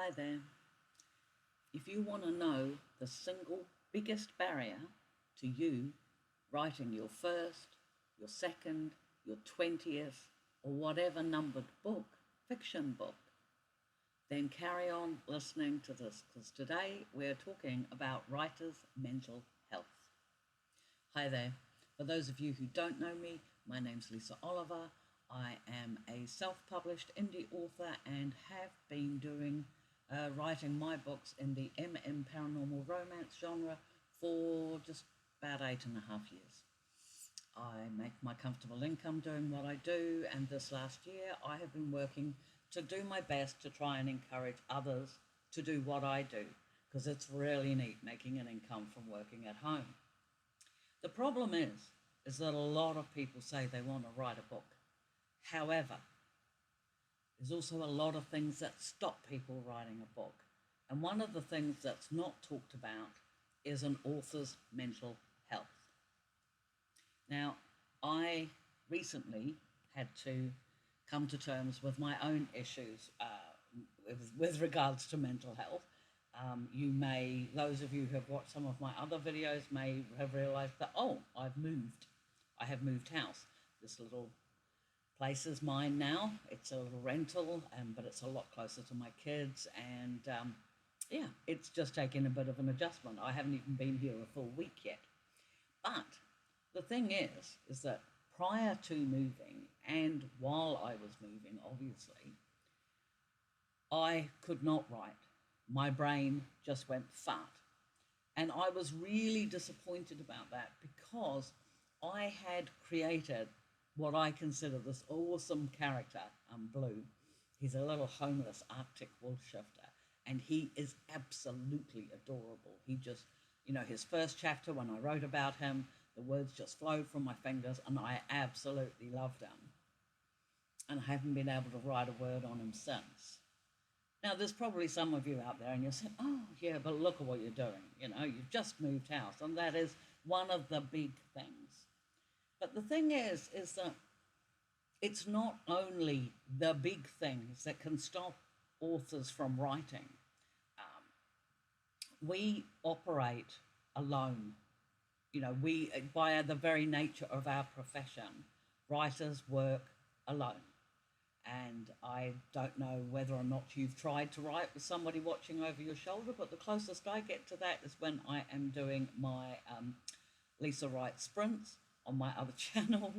Hi there. If you want to know the single biggest barrier to you writing your first, your second, your 20th, or whatever numbered book, fiction book, then carry on listening to this because today we're talking about writers' mental health. Hi there. For those of you who don't know me, my name's Lisa Oliver. I am a self-published indie author and have been doing writing my books in the paranormal romance genre for just about 8.5 years. I make my comfortable income doing what I do, and this last year I have been working to do my best to try and encourage others to do what I do, because it's really neat making an income from working at home. The problem is that a lot of people say they want to write a book. However, there's also a lot of things that stop people writing a book. And one of the things that's not talked about is an author's mental health. Now, I recently had to come to terms with my own issues with regards to mental health. Those of you who have watched some of my other videos may have realized that, I have moved house. This little place is mine now. It's a little rental, but it's a lot closer to my kids, and it's just taken a bit of an adjustment. I haven't even been here a full week yet. But the thing is that prior to moving and while I was moving, obviously, I could not write. My brain just went fart. And I was really disappointed about that because I had created what I consider this awesome character, Blue. He's a little homeless Arctic wolf shifter, and he is absolutely adorable. He just, his first chapter when I wrote about him, the words just flowed from my fingers, and I absolutely loved him. And I haven't been able to write a word on him since. Now, there's probably some of you out there, and you're saying, oh, yeah, but look at what you're doing. You've just moved house, and that is one of the big things. But the thing is that it's not only the big things that can stop authors from writing. We operate alone. By the very nature of our profession, writers work alone. And I don't know whether or not you've tried to write with somebody watching over your shoulder, but the closest I get to that is when I am doing my Lisa Wright sprints on my other channel,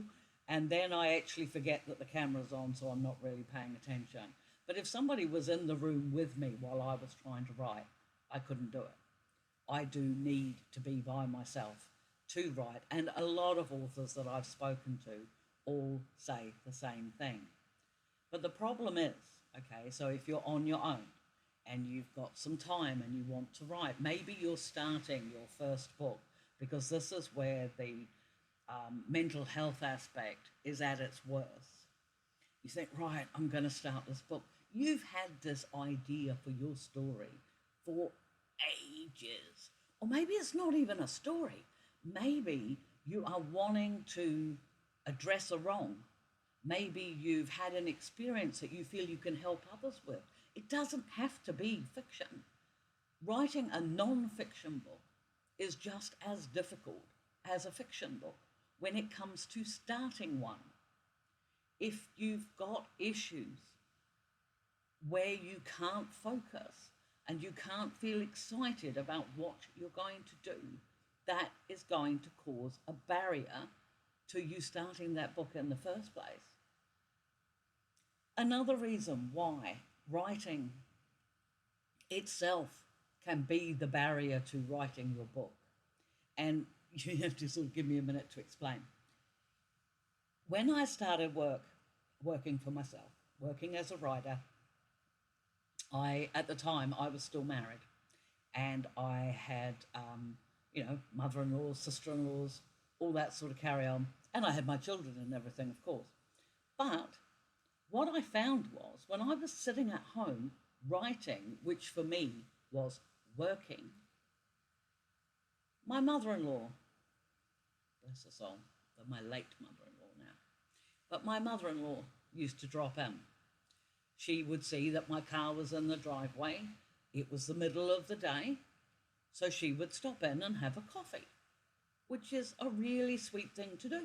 and then I actually forget that the camera's on, so I'm not really paying attention. But if somebody was in the room with me while I was trying to write, I couldn't do it. I do need to be by myself to write, and a lot of authors that I've spoken to all say the same thing. But the problem is, so if you're on your own and you've got some time and you want to write, maybe you're starting your first book, because this is where the mental health aspect is at its worst. You think, right, I'm going to start this book. You've had this idea for your story for ages. Or maybe it's not even a story. Maybe you are wanting to address a wrong. Maybe you've had an experience that you feel you can help others with. It doesn't have to be fiction. Writing a non-fiction book is just as difficult as a fiction book when it comes to starting one. If you've got issues where you can't focus and you can't feel excited about what you're going to do, that is going to cause a barrier to you starting that book in the first place. Another reason why writing itself can be the barrier to writing your book, and you have to sort of give me a minute to explain. When I started working for myself, working as a writer, at the time I was still married, and I had mother-in-laws, sister-in-laws, all that sort of carry on, and I had my children and everything, of course. But what I found was when I was sitting at home writing, which for me was working, my mother-in-law, bless her soul, my late mother-in-law now, but my mother-in-law used to drop in. She would see that my car was in the driveway. It was the middle of the day. So she would stop in and have a coffee, which is a really sweet thing to do.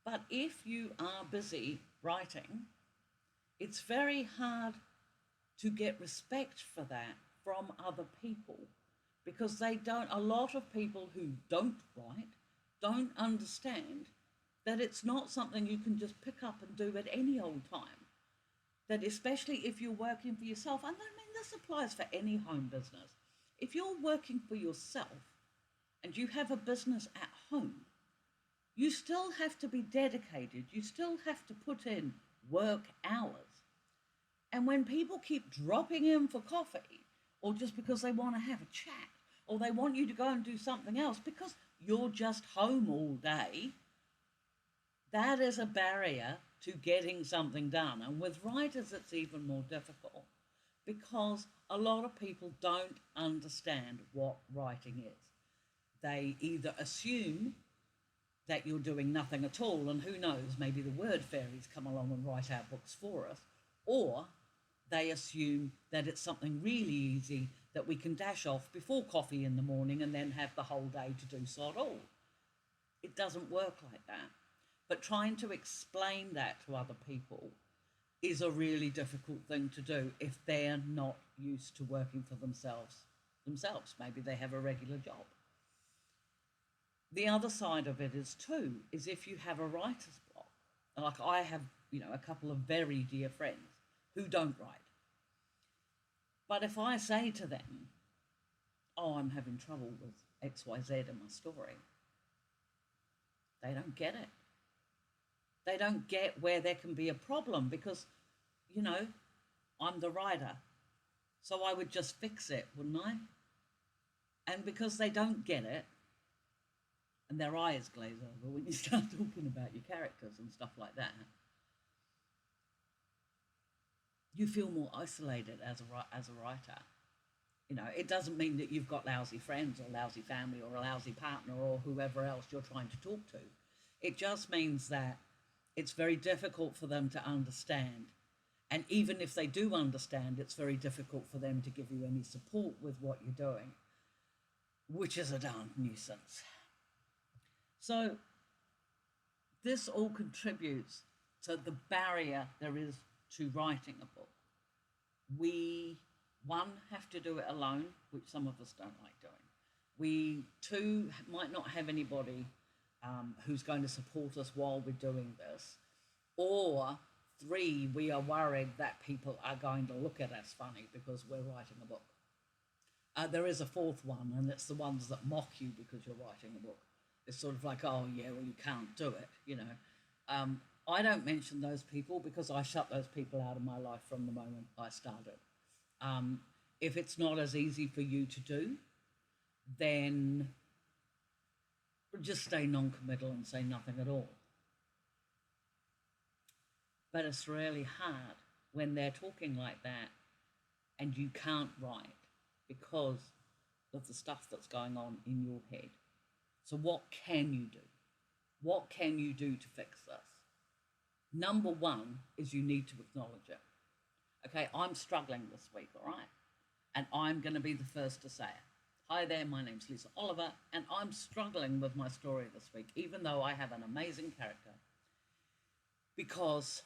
But if you are busy writing, it's very hard to get respect for that from other people, because a lot of people who don't write don't understand that it's not something you can just pick up and do at any old time. That especially if you're working for yourself, and I mean this applies for any home business. If you're working for yourself and you have a business at home, you still have to be dedicated. You still have to put in work hours. And when people keep dropping in for coffee, or just because they want to have a chat, or they want you to go and do something else because you're just home all day, that is a barrier to getting something done. And with writers, it's even more difficult because a lot of people don't understand what writing is. They either assume that you're doing nothing at all, and who knows, maybe the word fairies come along and write our books for us, or they assume that it's something really easy that we can dash off before coffee in the morning and then have the whole day to do sod all. It doesn't work like that. But trying to explain that to other people is a really difficult thing to do if they're not used to working for themselves. Maybe they have a regular job. The other side of it is if you have a writer's block. Like I have, a couple of very dear friends who don't write. But if I say to them, oh, I'm having trouble with XYZ in my story, they don't get it. They don't get where there can be a problem because, I'm the writer. So I would just fix it, wouldn't I? And because they don't get it, and their eyes glaze over when you start talking about your characters and stuff like that, you feel more isolated as a writer. It doesn't mean that you've got lousy friends or lousy family or a lousy partner or whoever else you're trying to talk to. It just means that it's very difficult for them to understand. And even if they do understand, it's very difficult for them to give you any support with what you're doing, which is a darn nuisance. So this all contributes to the barrier there is to writing a book. We, one, have to do it alone, which some of us don't like doing. We, two, might not have anybody who's going to support us while we're doing this. Or three, we are worried that people are going to look at us funny because we're writing a book. There is a fourth one, and it's the ones that mock you because you're writing a book. It's sort of like, oh, yeah, well, you can't do it, I don't mention those people because I shut those people out of my life from the moment I started. If it's not as easy for you to do, then just stay non-committal and say nothing at all. But it's really hard when they're talking like that and you can't write because of the stuff that's going on in your head. So what can you do? What can you do to fix this? Number one is you need to acknowledge it. Okay, I'm struggling this week, all right? And I'm going to be the first to say it. Hi there, my name's Lisa Oliver, and I'm struggling with my story this week, even though I have an amazing character, because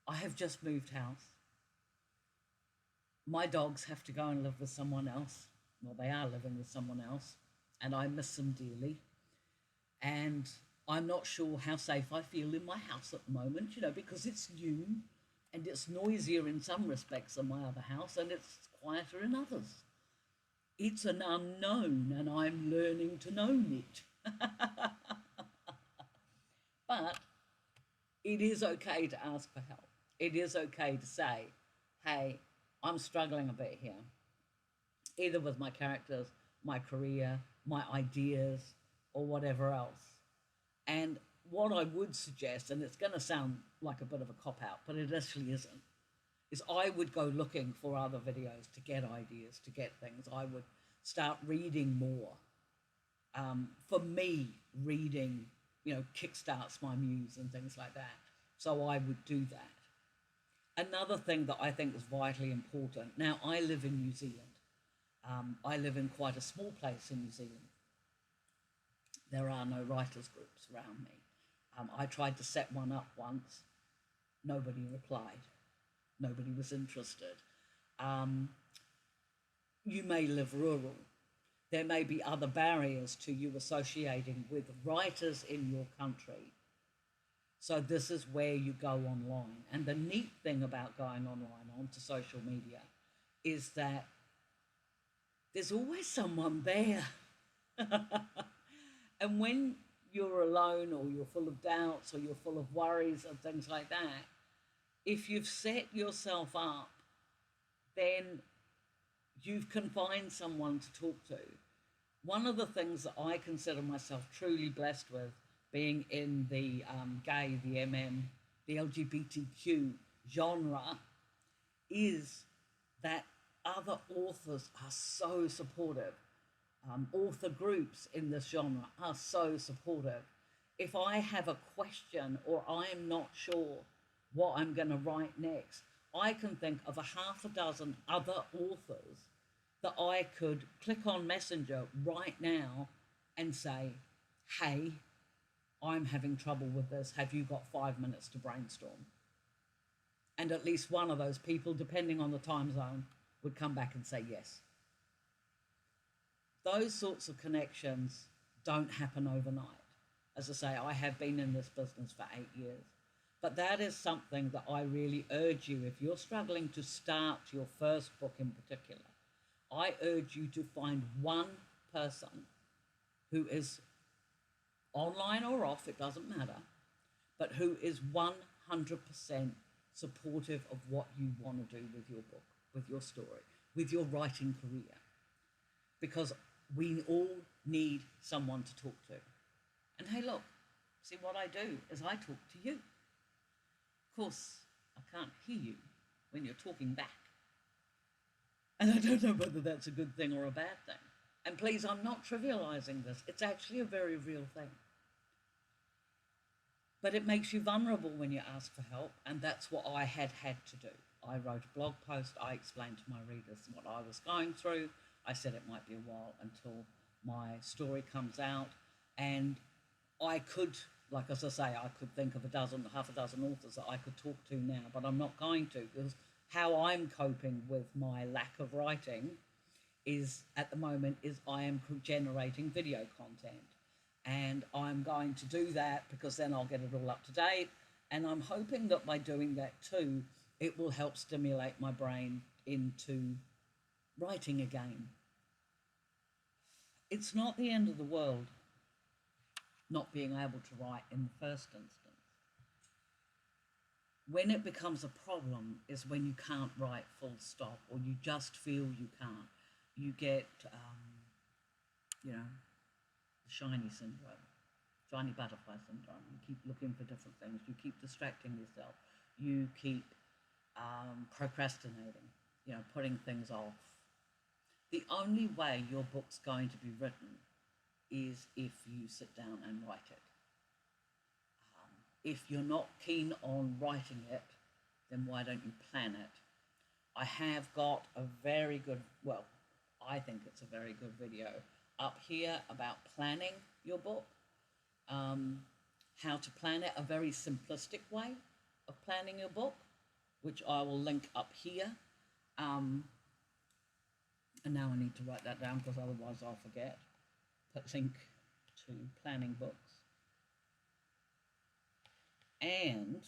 I have just moved house. My dogs have to go and live with someone else. Well, they are living with someone else, and I miss them dearly. And I'm not sure how safe I feel in my house at the moment, because it's new and it's noisier in some respects than my other house and it's quieter in others. It's an unknown and I'm learning to know it. But it is okay to ask for help. It is okay to say, hey, I'm struggling a bit here, either with my characters, my career, my ideas, or whatever else. And what I would suggest, and it's going to sound like a bit of a cop-out, but it actually isn't, is I would go looking for other videos to get ideas, to get things. I would start reading more. For me, reading, kickstarts my muse and things like that. So I would do that. Another thing that I think is vitally important. Now, I live in New Zealand. I live in quite a small place in New Zealand. There are no writers' groups around me. I tried to set one up once. Nobody replied. Nobody was interested. Um, you may live rural. There may be other barriers to you associating with writers in your country. So this is where you go online. And the neat thing about going online onto social media is that there's always someone there. And when you're alone or you're full of doubts or you're full of worries and things like that, if you've set yourself up, then you can find someone to talk to. One of the things that I consider myself truly blessed with, being in the gay, the the LGBTQ genre, is that other authors are so supportive. Author groups in this genre are so supportive. If I have a question or I'm not sure what I'm going to write next, I can think of a half a dozen other authors that I could click on Messenger right now and say, hey, I'm having trouble with this. Have you got 5 minutes to brainstorm? And at least one of those people, depending on the time zone, would come back and say yes. Those sorts of connections don't happen overnight. As I say, I have been in this business for 8 years. But that is something that I really urge you, if you're struggling to start your first book in particular, I urge you to find one person who is online or off, it doesn't matter, but who is 100% supportive of what you want to do with your book, with your story, with your writing career. Because we all need someone to talk to. And hey, look, see, what I do is I talk to you. Of course, I can't hear you when you're talking back. And I don't know whether that's a good thing or a bad thing. And please, I'm not trivializing this. It's actually a very real thing. But it makes you vulnerable when you ask for help, and that's what I had to do. I wrote a blog post. I explained to my readers what I was going through. I said it might be a while until my story comes out. And I could, like as I say, I could think of half a dozen authors that I could talk to now, but I'm not going to, because how I'm coping with my lack of writing is, at the moment, is I am generating video content. And I'm going to do that because then I'll get it all up to date. And I'm hoping that by doing that too, it will help stimulate my brain into writing again. It's not the end of the world not being able to write in the first instance. When it becomes a problem is when you can't write full stop, or you just feel you can't. You get, the shiny syndrome, shiny butterfly syndrome. You keep looking for different things. You keep distracting yourself. You keep procrastinating, putting things off. The only way your book's going to be written is if you sit down and write it. If you're not keen on writing it, then why don't you plan it? I have got a very good, I think it's a very good video up here about planning your book, how to plan it, a very simplistic way of planning your book, which I will link up here. And now I need to write that down because otherwise I'll forget. Put link to planning books. And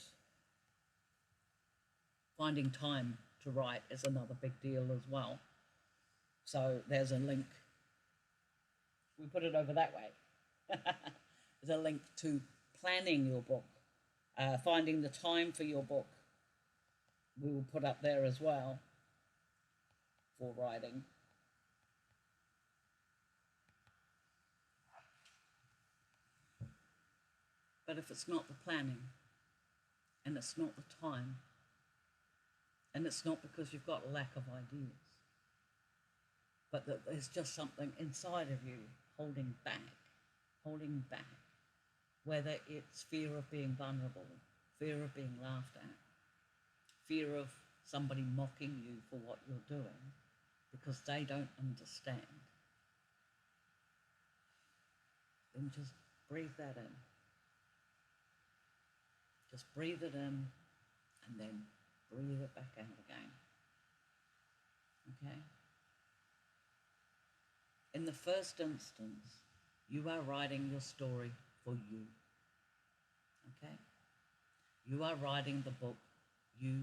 finding time to write is another big deal as well. So there's a link. We put it over that way. There's a link to planning your book, finding the time for your book. We will put up there as well for writing. But if it's not the planning, and it's not the time, and it's not because you've got a lack of ideas, but that there's just something inside of you holding back, whether it's fear of being vulnerable, fear of being laughed at, fear of somebody mocking you for what you're doing because they don't understand, then just breathe that in. Just breathe it in and then breathe it back out again. Okay? In the first instance, you are writing your story for you. Okay? You are writing the book you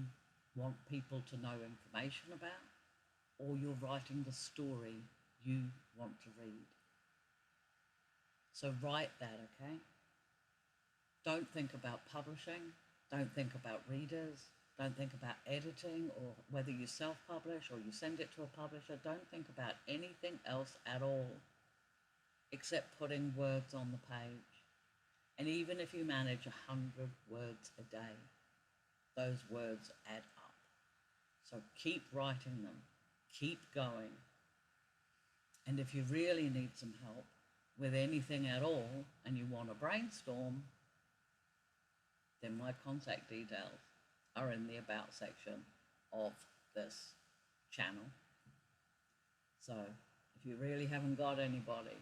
want people to know information about, or you're writing the story you want to read. So write that, okay? Don't think about publishing. Don't think about readers. Don't think about editing or whether you self-publish or you send it to a publisher. Don't think about anything else at all except putting words on the page. And even if you manage 100 words a day, those words add up. So keep writing them. Keep going. And if you really need some help with anything at all and you want to brainstorm, then my contact details are in the About section of this channel. So if you really haven't got anybody,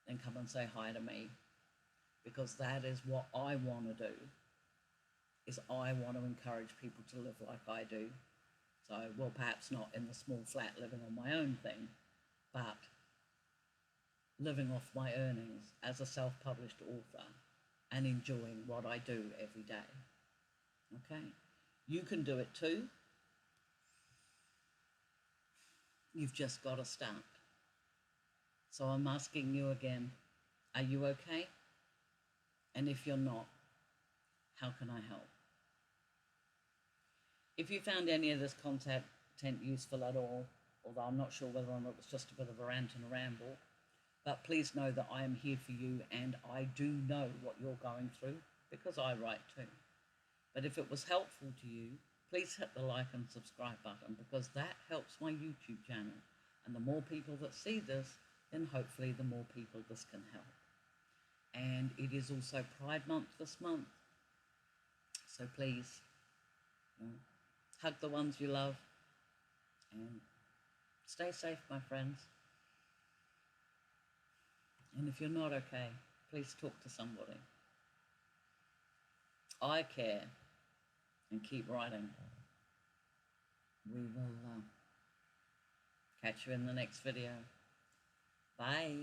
then come and say hi to me, because that is what I want to do, is I want to encourage people to live like I do. So, well, perhaps not in the small flat living on my own thing, but living off my earnings as a self-published author and enjoying what I do every day. Okay? You can do it too. You've just got to start. So I'm asking you again, are you okay? And if you're not, how can I help? If you found any of this content useful at all, although I'm not sure whether or not it was just a bit of a rant and a ramble, but please know that I am here for you and I do know what you're going through because I write too. But if it was helpful to you, please hit the like and subscribe button, because that helps my YouTube channel. And the more people that see this, then hopefully the more people this can help. And it is also Pride Month this month. So please, hug the ones you love and stay safe, my friends. And if you're not okay, please talk to somebody. I care, and keep writing. We will catch you in the next video. Bye.